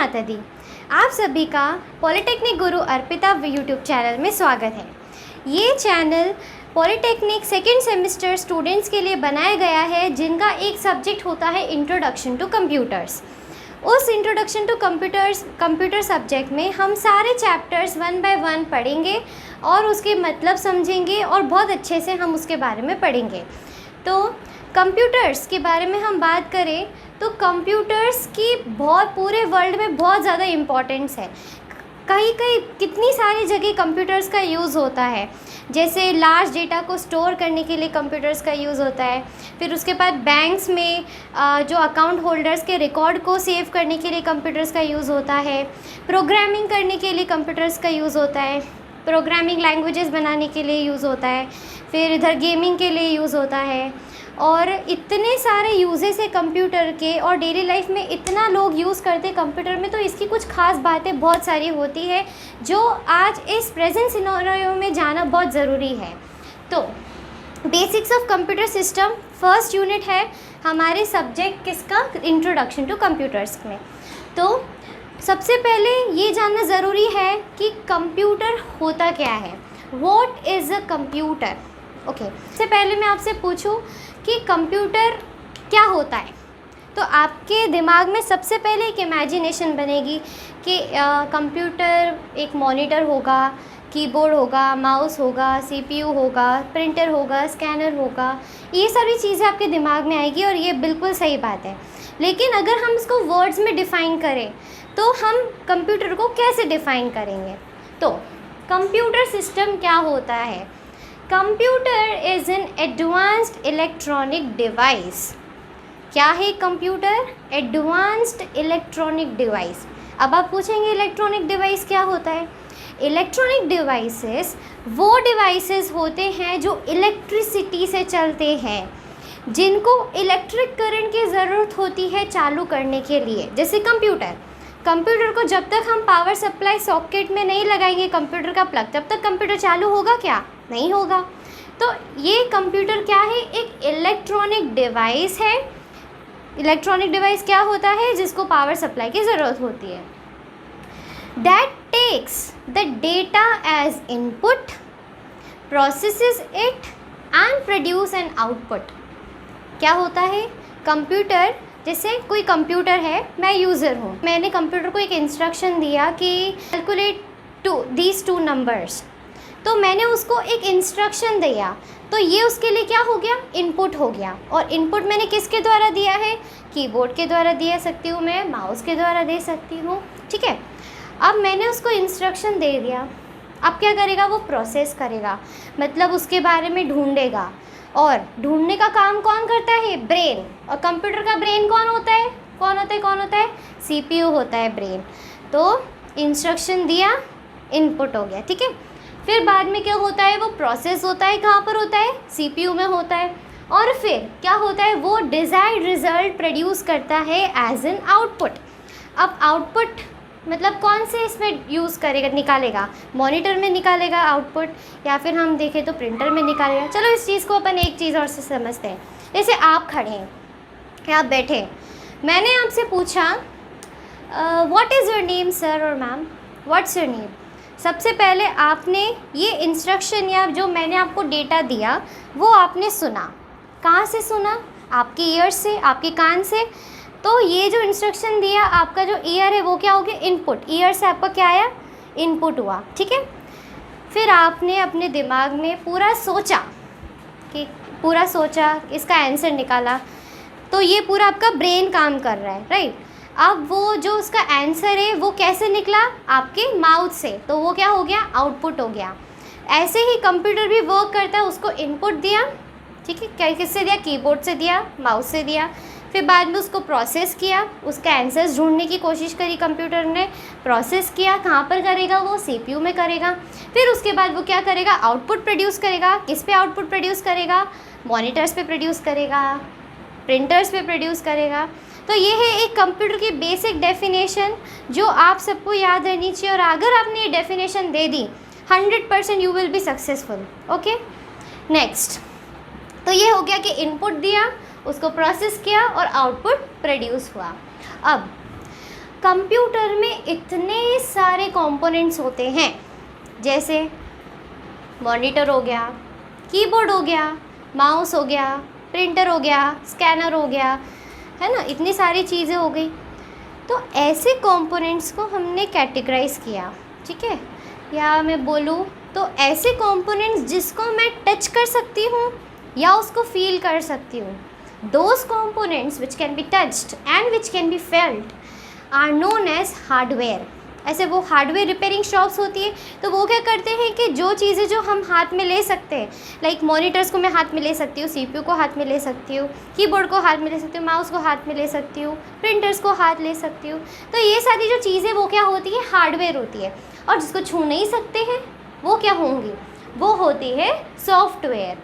माता दी। आप सभी का पॉलिटेक्निक गुरु अर्पिता यूट्यूब चैनल में स्वागत है। ये channel polytechnic second semester students के लिए बनाया गया है जिनका एक सब्जेक्ट होता है इंट्रोडक्शन टू कंप्यूटर्स। उस इंट्रोडक्शन टू कंप्यूटर सब्जेक्ट में हम सारे चैप्टर्स 1 बाय 1 पढ़ेंगे और उसके मतलब समझेंगे और बहुत अच्छे से हम उसके बारे में पढ़ेंगे। तो कंप्यूटर्स के बारे में हम बात करें तो कंप्यूटर्स की बहुत पूरे वर्ल्ड में बहुत ज़्यादा इम्पोर्टेंस है। कहीं कितनी सारी जगह कंप्यूटर्स का यूज़ होता है, जैसे लार्ज डेटा को स्टोर करने के लिए कंप्यूटर्स का यूज़ होता है। फिर उसके बाद बैंक्स में जो अकाउंट होल्डर्स के रिकॉर्ड को सेव करने के लिए कंप्यूटर्स का यूज़ होता है। प्रोग्रामिंग करने के लिए कंप्यूटर्स का यूज़ होता है, प्रोग्रामिंग लैंग्वेजेस बनाने के लिए यूज़ होता है। फिर इधर गेमिंग के लिए यूज़ होता है और इतने सारे यूजेस है कंप्यूटर के और डेली लाइफ में इतना लोग यूज़ करते हैं कंप्यूटर में, तो इसकी कुछ खास बातें बहुत सारी होती है जो आज इस प्रेजेंट सिनेरियो में जाना बहुत ज़रूरी है। तो basics of computer system first unit है हमारे सब्जेक्ट किसका, इंट्रोडक्शन टू कंप्यूटर्स में। तो सबसे पहले ये जानना ज़रूरी है कि कंप्यूटर होता क्या है, what is a computer. Okay, इससे पहले मैं आपसे पूछूं कि कंप्यूटर क्या होता है, तो आपके दिमाग में सबसे पहले एक इमेजिनेशन बनेगी कि कंप्यूटर एक मॉनिटर होगा, कीबोर्ड होगा, माउस होगा, सीपीयू होगा, प्रिंटर होगा, स्कैनर होगा। ये सारी चीज़ें आपके दिमाग में आएगी और ये बिल्कुल सही बात है। लेकिन अगर हम इसको वर्ड्स में डिफ़ाइन करें तो हम कंप्यूटर को कैसे डिफ़ाइन करेंगे। तो कंप्यूटर सिस्टम क्या होता है, computer is an advanced electronic device. क्या है कंप्यूटर, एडवांस्ड इलेक्ट्रॉनिक डिवाइस। अब आप पूछेंगे इलेक्ट्रॉनिक डिवाइस क्या होता है। इलेक्ट्रॉनिक डिवाइसेस वो डिवाइसेस होते हैं जो इलेक्ट्रिसिटी से चलते हैं, जिनको इलेक्ट्रिक करंट की ज़रूरत होती है चालू करने के लिए। जैसे कंप्यूटर को जब तक हम पावर सप्लाई सॉकेट में नहीं लगाएंगे कंप्यूटर का प्लग, तब तक कंप्यूटर चालू होगा क्या, नहीं होगा। तो ये कंप्यूटर क्या है, एक इलेक्ट्रॉनिक डिवाइस है। इलेक्ट्रॉनिक डिवाइस क्या होता है, जिसको पावर सप्लाई की ज़रूरत होती है। That takes the data as input, processes it and produce an output. क्या होता है कंप्यूटर, जैसे कोई कंप्यूटर है, मैं यूज़र हूँ, मैंने कंप्यूटर को एक इंस्ट्रक्शन दिया कि कैलकुलेट दीज टू नंबर्स, तो मैंने उसको एक इंस्ट्रक्शन दिया, तो ये उसके लिए क्या हो गया, इनपुट हो गया। और इनपुट मैंने किसके द्वारा दिया है, कीबोर्ड के द्वारा दे सकती हूँ मैं, माउस के द्वारा दे सकती हूँ, ठीक है। अब मैंने उसको इंस्ट्रक्शन दे दिया, अब क्या करेगा, वो प्रोसेस करेगा, मतलब उसके बारे में ढूंढेगा। और ढूंढने का काम कौन करता है, ब्रेन। और कंप्यूटर का ब्रेन कौन होता है, सीपीयू होता है ब्रेन। तो इंस्ट्रक्शन दिया, इनपुट हो गया, ठीक है। फिर बाद में क्या होता है, वो प्रोसेस होता है, कहाँ पर होता है, सीपीयू में होता है। और फिर क्या होता है, वो डिज़ायर्ड रिज़ल्ट प्रोड्यूस करता है एज एन आउटपुट। अब आउटपुट मतलब कौन से इसमें यूज़ करेगा, निकालेगा, मॉनिटर में निकालेगा आउटपुट, या फिर हम देखें तो प्रिंटर में निकालेगा। चलो इस चीज़ को अपन एक चीज़ और से समझते हैं। जैसे आप खड़े हैं या आप बैठे, मैंने आपसे पूछा what is your name sir और मैम, व्हाट्स योर नेम। सबसे पहले आपने ये इंस्ट्रक्शन या जो मैंने आपको डेटा दिया वो आपने सुना। कहाँ से सुना, आपके ईयर से, आपके कान से। तो ये जो इंस्ट्रक्शन दिया, आपका जो ईयर है वो क्या हो गया, इनपुट। ईयर से आपका क्या आया, इनपुट हुआ, ठीक है। फिर आपने अपने दिमाग में पूरा सोचा, इसका आंसर निकाला, तो ये पूरा आपका ब्रेन काम कर रहा है, राइट। अब वो जो उसका आंसर है वो कैसे निकला, आपके माउथ से, तो वो क्या हो गया, आउटपुट हो गया। ऐसे ही कंप्यूटर भी वर्क करता है, उसको इनपुट दिया, ठीक है, किससे दिया, कीबोर्ड से दिया, माउस से दिया। फिर बाद में उसको प्रोसेस किया, उसका आंसर्स ढूंढने की कोशिश करी कंप्यूटर ने, प्रोसेस किया, कहाँ पर करेगा, वो सीपीयू में करेगा। फिर उसके बाद वो क्या करेगा, आउटपुट प्रोड्यूस करेगा। किस पे आउटपुट प्रोड्यूस करेगा, मॉनिटर्स पे प्रोड्यूस करेगा, प्रिंटर्स पे प्रोड्यूस करेगा। तो ये है एक कंप्यूटर की बेसिक डेफिनेशन जो आप सबको याद रहनी चाहिए, और अगर आपने ये definition they the 100% you will be successful. Okay, next, तो ये हो गया कि इनपुट दिया, उसको प्रोसेस किया और आउटपुट प्रोड्यूस हुआ। अब कंप्यूटर में इतने सारे कंपोनेंट्स होते हैं, जैसे मॉनिटर हो गया, कीबोर्ड हो गया, माउस हो गया, प्रिंटर हो गया, स्कैनर हो गया, है ना, इतनी सारी चीज़ें हो गई। तो ऐसे कंपोनेंट्स को हमने कैटेगराइज किया, ठीक है। या मैं बोलूँ तो ऐसे कंपोनेंट्स जिसको मैं टच कर सकती हूँ या उसको फील कर सकती हूँ, those components which can be touched and which can be felt are known as hardware. ऐसे वो हार्डवेयर रिपेयरिंग शॉप्स होती है, तो वो क्या करते हैं कि जो चीज़ें जो हम हाथ में ले सकते हैं, लाइक मॉनिटर्स को मैं हाथ में ले सकती हूँ, सीपीयू को हाथ में ले सकती हूँ, कीबोर्ड को हाथ में ले सकती हूँ, माउस को हाथ में ले सकती हूँ, प्रिंटर्स को हाथ ले सकती हूँ, तो ये सारी जो चीज़ें वो क्या होती है, हार्डवेयर होती है। और जिसको छू नहीं सकते हैं वो क्या होंगी, वो होती है सॉफ्टवेयर,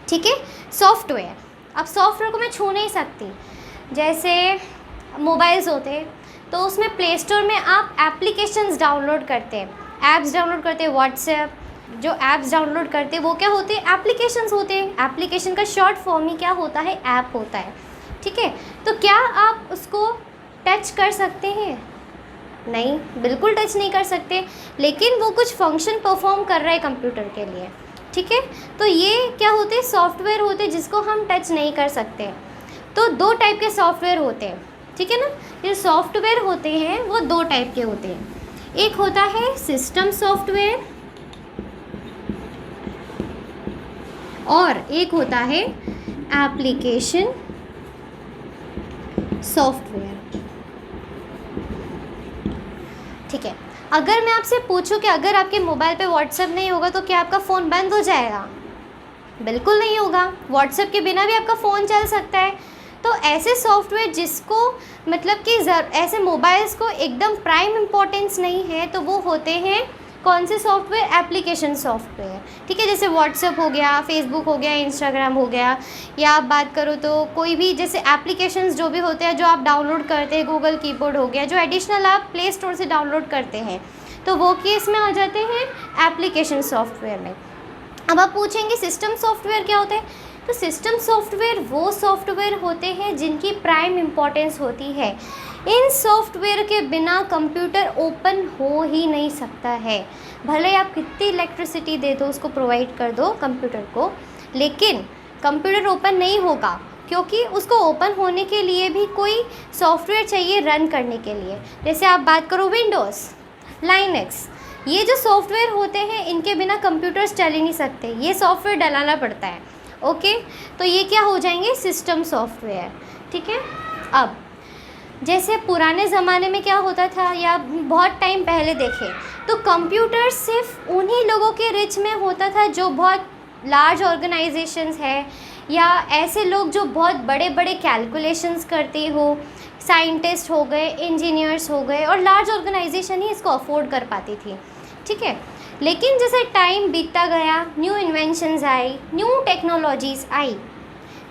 ठीक है, सॉफ्टवेयर। अब सॉफ्टवेयर को मैं छू नहीं सकती, जैसे मोबाइल्स होते हैं तो उसमें प्ले स्टोर में आप एप्लीकेशंस डाउनलोड करते हैं, ऐप्स डाउनलोड करते हैं, व्हाट्सएप जो ऐप्स डाउनलोड करते हैं वो क्या होते हैं, एप्लीकेशंस होते हैं। एप्लीकेशन का शॉर्ट फॉर्म ही क्या होता है, ऐप होता है, ठीक है। तो क्या आप उसको टच कर सकते हैं, नहीं, बिल्कुल टच नहीं कर सकते, लेकिन वो कुछ फंक्शन परफॉर्म कर रहा है कंप्यूटर के लिए, ठीक है। तो ये क्या होते हैं, सॉफ्टवेयर होते हैं जिसको हम टच नहीं कर सकते। तो दो टाइप के सॉफ्टवेयर होते हैं, ठीक है ना। ये सॉफ्टवेयर होते हैं वो दो टाइप के होते हैं, एक होता है सिस्टम सॉफ्टवेयर और एक होता है एप्लीकेशन सॉफ्टवेयर, ठीक है। अगर मैं आपसे पूछूं कि अगर आपके मोबाइल पे व्हाट्सएप नहीं होगा तो क्या आपका फ़ोन बंद हो जाएगा, बिल्कुल नहीं होगा। व्हाट्सएप के बिना भी आपका फ़ोन चल सकता है। तो ऐसे सॉफ्टवेयर जिसको मतलब कि ऐसे मोबाइल्स को एकदम प्राइम इम्पोर्टेंस नहीं है, तो वो होते हैं कौन से सॉफ्टवेयर, एप्लीकेशन सॉफ्टवेयर, ठीक है। जैसे व्हाट्सएप हो गया, फेसबुक हो गया, इंस्टाग्राम हो गया, या आप बात करो तो कोई भी जैसे एप्लीकेशंस जो भी होते हैं जो आप डाउनलोड करते हैं, गूगल कीबोर्ड हो गया, जो एडिशनल आप प्ले स्टोर से डाउनलोड करते हैं, तो वो केस में आ जाते हैं एप्लीकेशन सॉफ्टवेयर में। अब आप पूछेंगे सिस्टम सॉफ्टवेयर क्या होता है, तो सिस्टम सॉफ्टवेयर वो सॉफ्टवेयर होते हैं जिनकी प्राइम इम्पोर्टेंस होती है। इन सॉफ्टवेयर के बिना कंप्यूटर ओपन हो ही नहीं सकता है, भले आप कितनी इलेक्ट्रिसिटी दे दो, उसको प्रोवाइड कर दो कंप्यूटर को, लेकिन कंप्यूटर ओपन नहीं होगा, क्योंकि उसको ओपन होने के लिए भी कोई सॉफ्टवेयर चाहिए रन करने के लिए। जैसे आप बात करो विंडोज़, लाइनक्स, ये जो सॉफ्टवेयर होते हैं इनके बिना कंप्यूटर्स चल ही नहीं सकते, ये सॉफ्टवेयर डलाना पड़ता है, ओके। तो ये क्या हो जाएंगे, सिस्टम सॉफ्टवेयर, ठीक है। अब जैसे पुराने ज़माने में क्या होता था, या बहुत टाइम पहले देखें तो कंप्यूटर सिर्फ उन्हीं लोगों के रिच में होता था जो बहुत लार्ज ऑर्गेनाइजेशंस है, या ऐसे लोग जो बहुत बड़े बड़े कैलकुलेशंस करते हो, साइंटिस्ट हो गए, इंजीनियर्स हो गए, और लार्ज ऑर्गेनाइजेशन ही इसको अफोर्ड कर पाती थी, ठीक है। लेकिन जैसे टाइम बीतता गया, न्यू इन्वेंशंस आई, न्यू टेक्नोलॉजीज़ आई,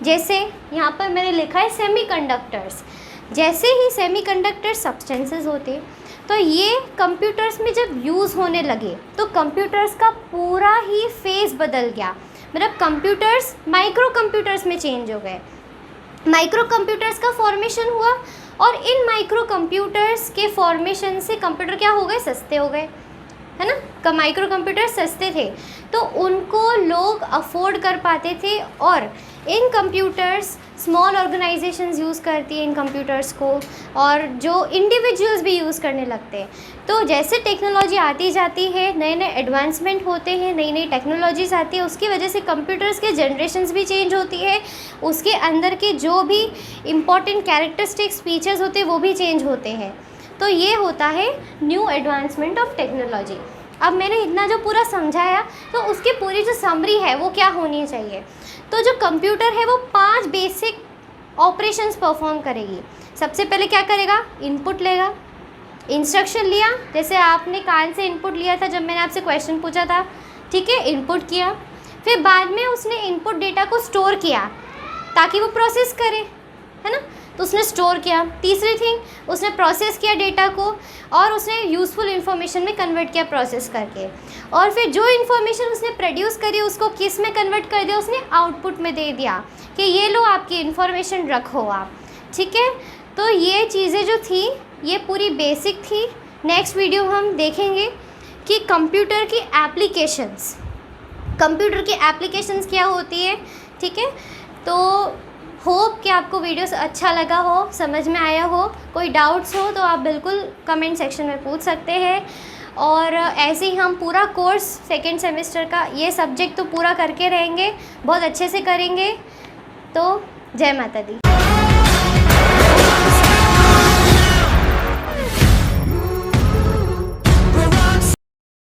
जैसे यहाँ पर मैंने लिखा है सेमीकंडक्टर्स। जैसे ही सेमीकंडक्टर सब्सटेंसेस होते, तो ये कंप्यूटर्स में जब यूज़ होने लगे तो कंप्यूटर्स का पूरा ही फेस बदल गया, मतलब कंप्यूटर्स माइक्रो कंप्यूटर्स में चेंज हो गए, माइक्रो कंप्यूटर्स का फॉर्मेशन हुआ, और इन माइक्रो कंप्यूटर्स के फॉर्मेशन से कंप्यूटर क्या हो गए, सस्ते हो गए, है ना। माइक्रो कंप्यूटर सस्ते थे तो उनको लोग अफोर्ड कर पाते थे, और in computers small organisations use करती हैं इन कंप्यूटर्स को, और जो इंडिविजुअल्स भी यूज़ करने लगते हैं। तो जैसे टेक्नोलॉजी आती जाती है, नए नए एडवांसमेंट होते हैं, नई नई टेक्नोलॉजीज़ आती है, उसकी वजह से कंप्यूटर्स के जनरेशन्स भी चेंज होती है, उसके अंदर के जो भी इम्पॉर्टेंट कैरेक्टरिस्टिक्स फीचर्स होते हैं वो भी चेंज होते हैं। तो ये होता है न्यू एडवांसमेंट ऑफ टेक्नोलॉजी। अब मैंने इतना जो पूरा समझाया, तो उसकी पूरी जो समरी है वो क्या होनी चाहिए, तो जो कंप्यूटर है वो 5 बेसिक ऑपरेशंस परफॉर्म करेगी। सबसे पहले क्या करेगा, इनपुट लेगा, इंस्ट्रक्शन लिया, जैसे आपने कान से इनपुट लिया था जब मैंने आपसे क्वेश्चन पूछा था, ठीक है, इनपुट किया, फिर बाद में उसने इनपुट डेटा को स्टोर किया ताकि वो प्रोसेस करे, है ना, तो उसने स्टोर किया। तीसरी थिंग, उसने प्रोसेस किया डेटा को, और उसने यूज़फुल इन्फॉर्मेशन में कन्वर्ट किया प्रोसेस करके, और फिर जो इन्फॉर्मेशन उसने प्रोड्यूस करी उसको किस में कन्वर्ट कर दिया, उसने आउटपुट में दे दिया कि ये लो आपकी इन्फॉर्मेशन रखो आप, ठीक है। तो ये चीज़ें जो थी ये पूरी बेसिक थी। नेक्स्ट वीडियो हम देखेंगे कि कंप्यूटर की एप्लीकेशंस क्या होती है, ठीक है। तो होप कि आपको वीडियोस अच्छा लगा हो, समझ में आया हो। कोई डाउट्स हो तो आप बिल्कुल कमेंट सेक्शन में पूछ सकते हैं। और ऐसे ही हम पूरा कोर्स सेकेंड सेमेस्टर का ये सब्जेक्ट तो पूरा करके रहेंगे, बहुत अच्छे से करेंगे। तो जय माता दी।